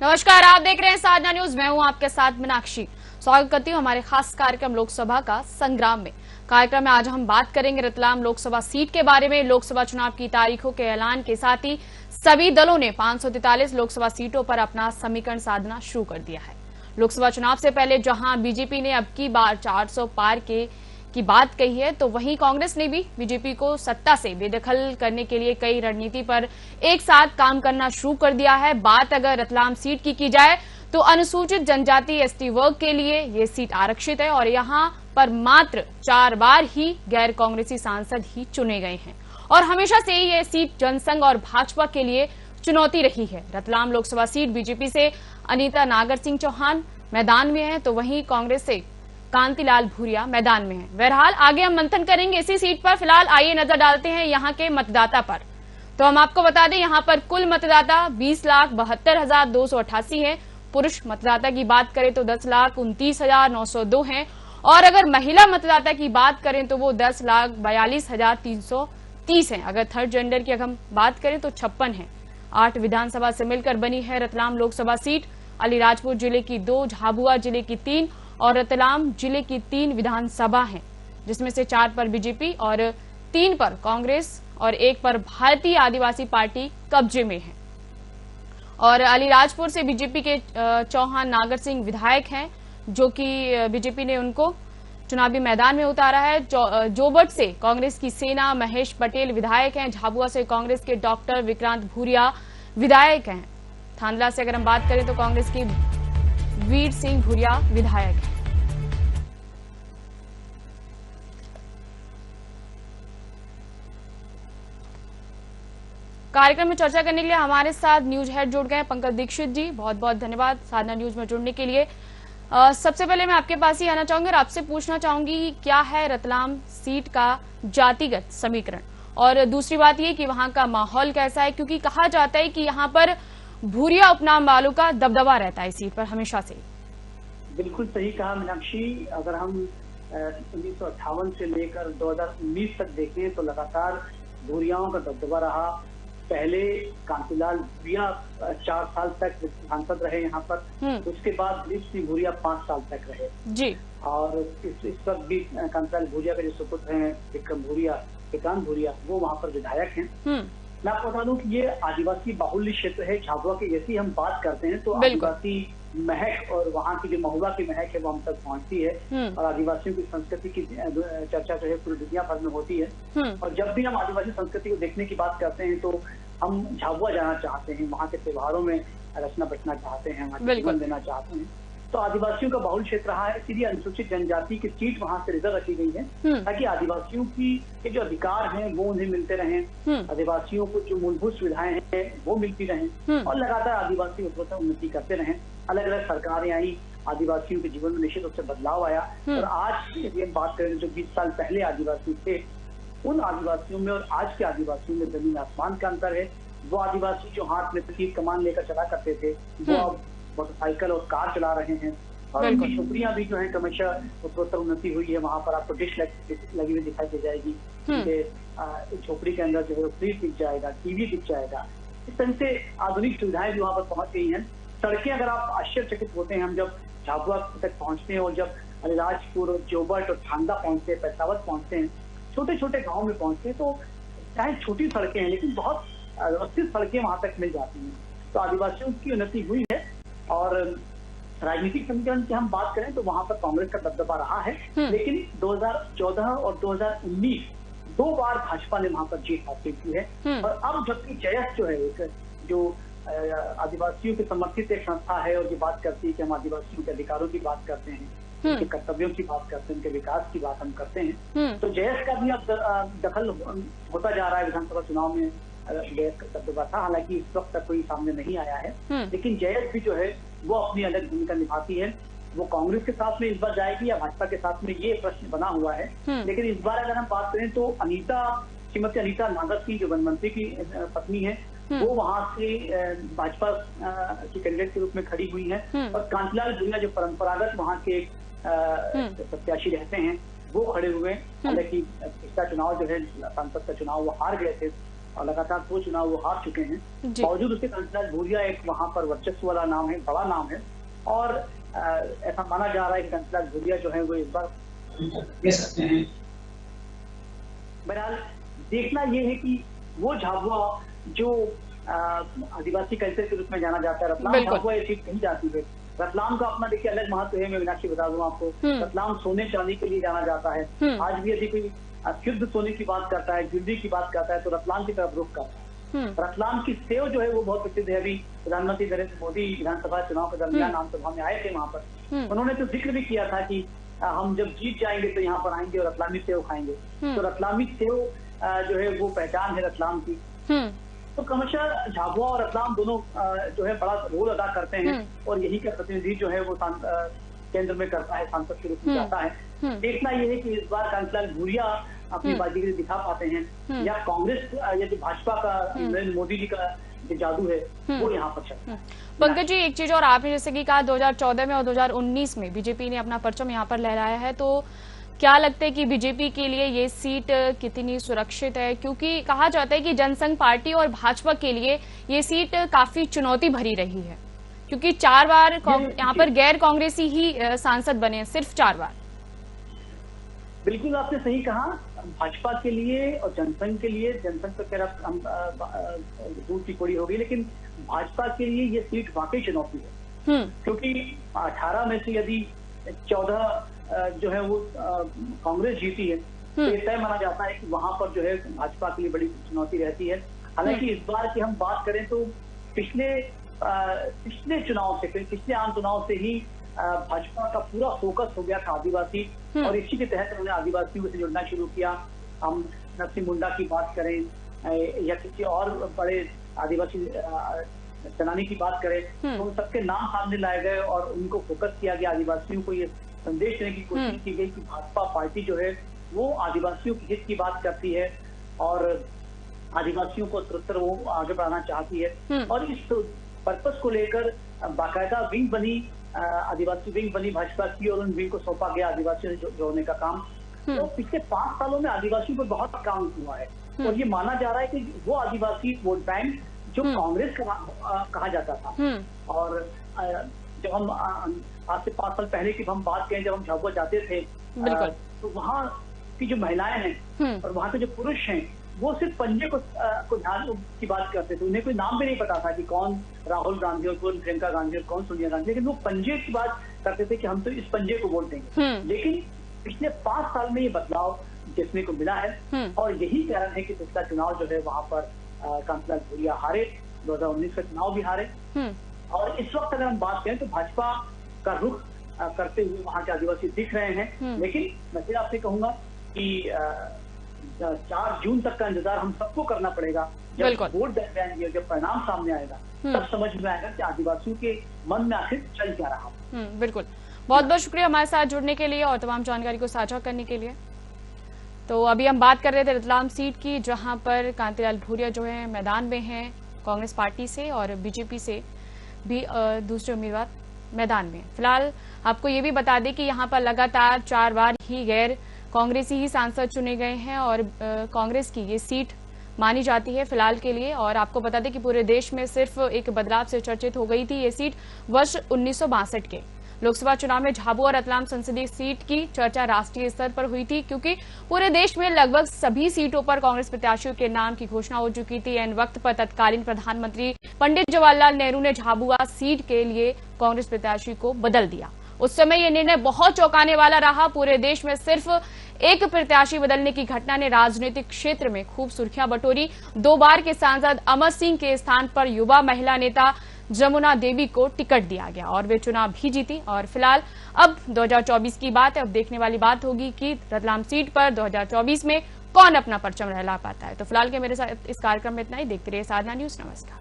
नमस्कार, आप देख रहे हैं साधना न्यूज। मैं हूं आपके साथ मीनाक्षी। स्वागत करती हूं हमारे खास कार्यक्रम लोकसभा का संग्राम में। कार्यक्रम में आज हम बात करेंगे रतलाम लोकसभा सीट के बारे में। लोकसभा चुनाव की तारीखों के ऐलान के साथ ही सभी दलों ने 543 लोकसभा सीटों पर अपना समीकरण साधना शुरू कर दिया है। लोकसभा चुनाव से पहले जहां बीजेपी ने अब की बार 400 पार की बात कही है, तो वहीं कांग्रेस ने भी बीजेपी को सत्ता से बेदखल करने के लिए कई रणनीति पर एक साथ काम करना शुरू कर दिया है। बात अगर रतलाम सीट की जाए तो अनुसूचित जनजाति एसटी वर्ग के लिए ये सीट आरक्षित है और यहां पर मात्र 4 बार ही गैर कांग्रेसी सांसद ही चुने गए हैं और हमेशा से ही ये सीट जनसंघ और भाजपा के लिए चुनौती रही है। रतलाम लोकसभा सीट बीजेपी से अनीता नागर सिंह चौहान मैदान में है, तो वहीं कांग्रेस से कांतिलाल भूरिया मैदान में है। बहरहाल आगे हम मंथन करेंगे इसी सीट पर। फिलहाल आइए नजर डालते हैं यहाँ के मतदाता पर। तो हम आपको बता दें, यहाँ पर कुल मतदाता 20,72,288 है। पुरुष मतदाता की बात करें तो 10,29,902 हैं और अगर महिला मतदाता की बात करें तो वो 10,42,330 हैं। अगर थर्ड जेंडर की अगर हम बात करें तो 56 है। 8 विधानसभा से मिलकर बनी है रतलाम लोकसभा सीट। अलीराजपुर जिले की 2, झाबुआ जिले की 3 और रतलाम जिले की 3 विधानसभा हैं, जिसमें से 4 पर बीजेपी और 3 पर कांग्रेस और 1 पर भारतीय आदिवासी पार्टी कब्जे में है। और अलीराजपुर से बीजेपी के चौहान नागर सिंह विधायक हैं, जो कि बीजेपी ने उनको चुनावी मैदान में उतारा है। जोबट से कांग्रेस की सेना महेश पटेल विधायक हैं। झाबुआ से कांग्रेस के डॉक्टर विक्रांत भूरिया विधायक हैं। थांदला से अगर हम बात करें तो कांग्रेस की वीर सिंह भूरिया विधायक है। कार्यक्रम में चर्चा करने के लिए हमारे साथ न्यूज हेड जुड़ गए पंकज दीक्षित जी। बहुत बहुत धन्यवाद साधना न्यूज में जुड़ने के लिए। सबसे पहले मैं आपके पास ही आना चाहूंगी और आपसे पूछना चाहूंगी क्या है रतलाम सीट का जातिगत समीकरण, और दूसरी बात ये कि वहां का माहौल कैसा है, क्योंकि कहा जाता है कि यहाँ पर भूरिया उपनाम वालों का दबदबा रहता है सीट पर हमेशा से। बिल्कुल सही कहा मीनाक्षी। अगर हम 1958 से लेकर 2019 तक देखें तो लगातार भूरियाओं का दबदबा रहा। पहले कांतिलाल भूरिया 4 साल तक सांसद रहे यहाँ पर, उसके बाद दिलीप सिंह भूरिया 5 साल तक रहे जी। और इस वक्त भी कांतिलाल भूरिया के जो सुपुत्र हैं विक्रांत भूरिया, वो वहाँ पर विधायक हैं। मैं आपको बता दूं कि ये आदिवासी बाहुल्य क्षेत्र है झाबुआ की। जैसी हम बात करते हैं तो आदिवासी महक और वहाँ की जो महुआ की महक है वो हम तक पहुँचती है और आदिवासियों की संस्कृति की चर्चा जो है पूरी दुनिया भर में होती है। और जब भी हम आदिवासी संस्कृति को देखने की बात करते हैं तो हम झाबुआ जाना चाहते हैं, वहाँ के त्योहारों में रचना बचना चाहते हैं, वहाँ जीवन देना चाहते हैं। तो आदिवासियों का बहुल क्षेत्र रहा है, इसलिए अनुसूचित जनजाति की सीट वहाँ से रिजर्व रखी गई है ताकि आदिवासियों की के जो अधिकार हैं वो उन्हें मिलते रहें, आदिवासियों को जो मूलभूत सुविधाएं हैं वो मिलती रहें और लगातार आदिवासी उन्नति करते रहें। अलग अलग सरकारें आई, आदिवासियों के जीवन में निश्चित रूप से बदलाव आया। और आज यदि हम बात करें जो 20 साल पहले आदिवासी थे, उन आदिवासियों में और आज के आदिवासियों में जमीन आसमान का अंतर है। वो आदिवासी जो हाथ में तीर कमान लेकर चला करते थे वो अब मोटरसाइकिल और कार चला रहे हैं और उनकी झोपड़ियां भी जो है क्रमशः उत्तरोत्तर उन्नति हुई है। वहाँ पर आपको डिश लगी हुई दिखाई दे जाएगी, झोपड़ी के अंदर जो है फ्रिज दिख जाएगा, टीवी दिख जाएगा। इस तरह से आधुनिक सुविधाएं भी वहाँ पर पहुंच गई हैं। सड़कें अगर आप आश्चर्यचकित होते हैं, हम जब झाबुआ तक पहुंचते हैं और जब अलीराजपुर, जोबट और थांदा पहुंचते हैं, पैसावत पहुंचते हैं, छोटे छोटे गाँव में पहुंचते हैं तो चाहे छोटी सड़कें हैं लेकिन बहुत व्यवस्थित सड़कें वहाँ तक मिल जाती हैं। तो आदिवासियों की उन्नति हुई है। और राजनीतिक समीकरण की हम बात करें तो वहां पर कांग्रेस का दबदबा रहा है, लेकिन 2014 और 2019 2 बार भाजपा ने वहां पर जीत हासिल की है। और अब जबकि जयस जो है एक जो आदिवासियों के समर्थित एक संस्था है और ये बात करती है कि हम आदिवासियों के अधिकारों की बात करते हैं, उनके कर्तव्यों की बात करते हैं, उनके विकास की बात हम करते हैं, तो जयस का भी अब दखल होता जा रहा है। विधानसभा चुनाव में जयस का दबदबा था, हालांकि इस वक्त तक कोई सामने नहीं आया है, लेकिन जयस भी जो है वो अपनी अलग भूमिका निभाती है। वो कांग्रेस के साथ में इस बार जाएगी या भाजपा के साथ में, ये प्रश्न बना हुआ है। लेकिन इस बार अगर हम बात करें तो श्रीमती अनीता नागर सिंह जो वन मंत्री की पत्नी है, वो वहां से भाजपा की कैंडिडेट के रूप में खड़ी हुई है और कांतिलाल भूरिया जो परंपरागत वहां के प्रत्याशी रहते हैं वो खड़े हुए। हालांकि पिछला चुनाव जो है सांसद का चुनाव वो हार गए थे और लगातार 2 चुनाव वो हार चुके हैं। बावजूद उसके कांतिलाल भूरिया एक वहां पर वर्चस्व वाला नाम है, बड़ा नाम है, और ऐसा माना जा रहा है कि कांतिलाल भूरिया जो है वो इस बार दे सकते हैं। बहरहाल देखना ये है कि वो झाबुआ जो आदिवासी कल्चर के रूप में जाना जाता है, रतलाम झाबुआ ये सीट कहीं जाती है। रतलाम का अपना देखिए अलग महत्व है, मैं मीनाक्षी बता दूं आपको। रतलाम सोने चांदी के लिए जाना जाता है। आज भी यदि कोई शुद्ध सोने की बात करता है, ज्वेलरी की बात करता है, तो रतलाम की तरफ रुख करता है। रतलाम की सेव जो है वो बहुत प्रसिद्ध है। अभी प्रधानमंत्री नरेंद्र मोदी विधानसभा चुनाव के दरमियान आमसभा में आए थे वहां पर, उन्होंने तो जिक्र भी किया था कि हम जब जीत जाएंगे तो यहाँ पर आएंगे और रतलामी सेव खाएंगे। तो रतलामी सेव जो है वो पहचान है रतलाम की। तो क्रमशः झाबुआ और रतलाम दोनों जो है बड़ा रोल अदा करते हैं, और यही का प्रतिनिधि जो है वो केंद्र में करता है, सांसद के रूप में जाता है। देखना यह है कि इस बार कांतिलाल भूरिया अपनी बाजीगरी दिखा पाते हैं, या कांग्रेस या जो भाजपा का नरेंद्र मोदी जी का जो जादू है वो यहाँ पर चलता है। पंकज जी, एक चीज और, आपने जैसे कि कहा 2014 में और 2019 में बीजेपी ने अपना परचम यहाँ पर लहराया है, तो क्या लगता है कि बीजेपी के लिए ये सीट कितनी सुरक्षित है? क्योंकि कहा जाता है कि जनसंघ पार्टी और भाजपा के लिए ये सीट काफी चुनौती भरी रही है, क्योंकि 4 बार यहाँ पर गैर कांग्रेसी ही सांसद बने, सिर्फ 4 बार। बिल्कुल आपने सही कहा। भाजपा के लिए और जनसंघ के लिए, जनसंघ तो खैर हम दूर की कोड़ी होगी, लेकिन भाजपा के लिए ये सीट वाकई चुनौती है। क्योंकि 18 में से यदि 14 जो है वो कांग्रेस जीती है, तो ये तय माना जाता है कि वहां पर जो है भाजपा के लिए बड़ी चुनौती रहती है। हालांकि इस बार की हम बात करें तो पिछले चुनाव से, पिछले आम चुनाव से ही भाजपा का पूरा फोकस हो गया था आदिवासी, और इसी के तहत उन्होंने आदिवासियों से जुड़ना शुरू किया। हम नरसिंह मुंडा की बात करें या किसी और बड़े आदिवासी सेनानी की बात करें, तो उन सबके नाम सामने लाए गए और उनको फोकस किया गया। आदिवासियों को ये संदेश देने की कोशिश की गई कि भाजपा पार्टी जो है वो आदिवासियों के हित की बात करती है और आदिवासियों को उत्तरोत्तर वो आगे बढ़ाना चाहती है। और इस पर्पस को लेकर बाकायदा विंग बनी, आदिवासी विंग बनी भाजपा की, और उन विंग को सौंपा गया आदिवासियों से जोड़ने का काम। तो पिछले 5 सालों में आदिवासियों पर बहुत काम हुआ है, और ये माना जा रहा है कि वो आदिवासी वोट बैंक जो कांग्रेस कहा जाता था, और जब हम आज से 5 साल पहले की हम बात करें, जब हम झाबुआ जाते थे तो वहाँ की जो महिलाएं हैं और वहाँ के जो पुरुष हैं वो सिर्फ पंजे को ध्यान की बात करते थे। उन्हें कोई नाम भी नहीं पता था कि कौन राहुल गांधी और कौन प्रियंका गांधी और कौन सोनिया गांधी, लेकिन वो पंजे की बात करते थे कि हम तो इस पंजे को वोट देंगे। लेकिन पिछले 5 साल में ये बदलाव देखने को मिला है, और यही कारण है कि पिछला चुनाव जो है वहां पर कांतिलाल भूरिया हारे, 2019 का चुनाव भी हारे। और इस वक्त अगर हम बात करें तो भाजपा का रुख करते हुए वहां के आदिवासी दिख रहे हैं। लेकिन मैं फिर आपसे कहूंगा कि 4 जून तक का इंतजार हम सबको करना पड़ेगा। जब वोट जाएंगे, जब परिणाम सामने आएगा, तब समझ में आएगा कि आदिवासियों के मन में आखिर चल क्या रहा। बिल्कुल, बहुत बहुत शुक्रिया हमारे साथ जुड़ने के लिए और तमाम जानकारी को साझा करने के लिए। तो अभी हम बात कर रहे थे रतलाम सीट की, जहां पर कांतिलाल भूरिया जो है मैदान में हैं कांग्रेस पार्टी से, और बीजेपी से भी दूसरे उम्मीदवार मैदान में। फिलहाल आपको ये भी बता दें कि यहाँ पर लगातार 4 बार ही गैर कांग्रेसी ही सांसद चुने गए हैं, और कांग्रेस की ये सीट मानी जाती है फिलहाल के लिए। और आपको बता दें कि पूरे देश में सिर्फ एक बदलाव से चर्चित हो गई थी ये सीट वर्ष 1962 के लोकसभा चुनाव में। झाबुआ और रतलाम संसदीय सीट की चर्चा राष्ट्रीय स्तर पर हुई थी, क्योंकि पूरे देश में लगभग सभी सीटों पर कांग्रेस प्रत्याशियों के नाम की घोषणा हो चुकी थी। एन वक्त पर तत्कालीन प्रधानमंत्री पंडित जवाहरलाल नेहरू ने झाबुआ सीट के लिए कांग्रेस प्रत्याशी को बदल दिया। उस समय यह निर्णय बहुत चौंकाने वाला रहा। पूरे देश में सिर्फ एक प्रत्याशी बदलने की घटना ने राजनीतिक क्षेत्र में खूब सुर्खियां बटोरी। 2 बार के सांसद अमर सिंह के स्थान पर युवा महिला नेता जमुना देवी को टिकट दिया गया और वे चुनाव भी जीती। और फिलहाल अब 2024 की बात है। अब देखने वाली बात होगी कि रतलाम सीट पर 2024 में कौन अपना परचम लहरा पाता है। तो फिलहाल के मेरे साथ इस कार्यक्रम में इतना ही। देखते रहिए साधना न्यूज। नमस्कार।